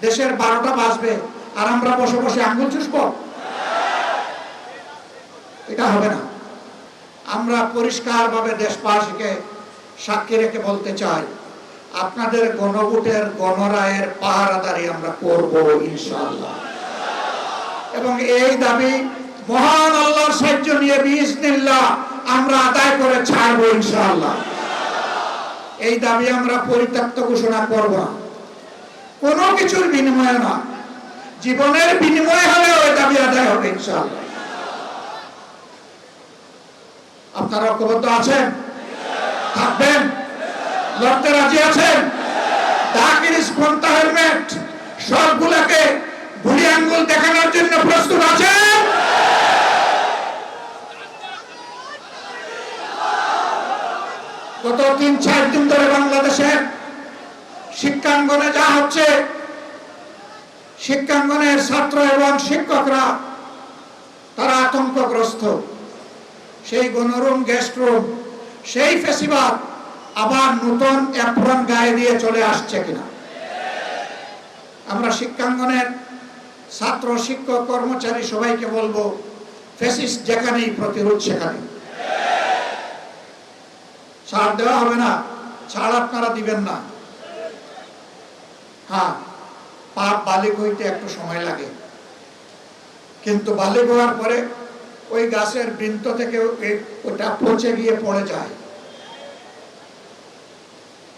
দেশের 12টা বাজবে আর আমরা বসে বসে আঙ্গুল চুষবো? এটা হবে না। আমরা পরিষ্কারভাবে দেশবাসীকে সাক্ষী রেখে বলতে চাই, আপনাদের গণভোটের গণরায়ের পাহারাদারি আমরা করব ইনশাআল্লাহ। এবং এই দাবি মহান আল্লাহর সাহায্য নিয়ে বিইজনিল্লাহ আমরা আদায় করে ছাড়ব ইনশাআল্লাহ। এই দাবি আমরা পরিত্যক্ত ঘোষণা করব না, কোনো কিছুর বিনিময়ে না, জীবনের বিনিময়ে হলে ওই দাবি আদায় হবে ইনশাআল্লাহ। আপনারা ঐক্যবদ্ধ আছেন? থাকবেন? লড়তে রাজি আছেন? দাকিরিস ফন্তা হেলমেট সবগুলোকে বুড়ি আঙ্গুল দেখানোর জন্য প্রস্তুত আছেন? গত 3-4 দিন ধরে বাংলাদেশের শিক্ষাঙ্গনে যা হচ্ছে, শিক্ষাঙ্গনের ছাত্র এবং শিক্ষকরা তারা আতঙ্কগ্রস্ত। সেই গণরুম, গেস্ট রুম, সেই ফেসিবাদ আবার নতুন অ্যাপ্রন গায়ে দিয়ে চলে আসছে কিনা। আমরা শিক্ষাঙ্গনের ছাত্র, শিক্ষক, কর্মচারী সবাইকে বলবো, ফ্যাসিস্ট যেখানেই প্রতিরোধ সেখানে। ছাড় দেওয়া হবে না, ছাড় আপনারা দিবেন না। হ্যাঁ, পাপ বালিগ হইতে একটু সময় লাগে, কিন্তু বালিগ হওয়ার পরে ওই গাছের বৃন্ত থেকে ওটা পচে গিয়ে পড়ে যায়।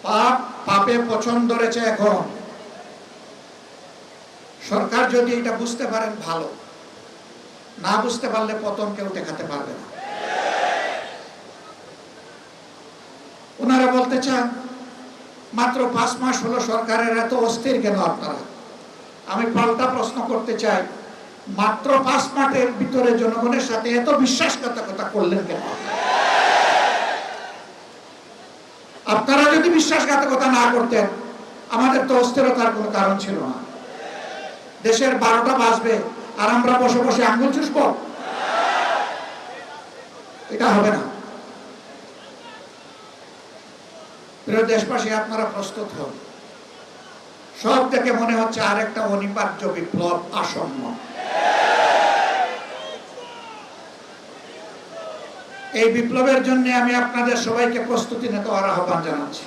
পাপ পাপে পছন্দ ধরেছে। এখন সরকার যদি এটা বুঝতে পারেন ভালো, না বুঝতে পারলে পতন কেউ দেখাতে পারবে না। ওনারা বলতে চান মাত্র 5 মাস হলো সরকারের, এত অস্থির কেন আপনারা? আমি পাল্টা প্রশ্ন করতে চাই, মাত্র 5 মাসের ভিতরে জনগণের সাথে এত বিশ্বাসঘাতকতা করলেন কেন? আপনারা যদি বিশ্বাসঘাতকতা না করতেন, আমাদের তো অস্থিরতার কোনো কারণ ছিল না। দেশের 12টা বাজবে আর আমরা বসে বসে আঙ্গুল চুষবো? এটা হবে না। প্রিয় দেশবাসী, আপনারা প্রস্তুত হন। সব থেকে মনে হচ্ছে আরেকটা অনিবার্য বিপ্লব আসন্ন। এই বিপ্লবের জন্য আমি আপনাদের সবাইকে প্রস্তুতি নিতে আহ্বান জানাচ্ছি।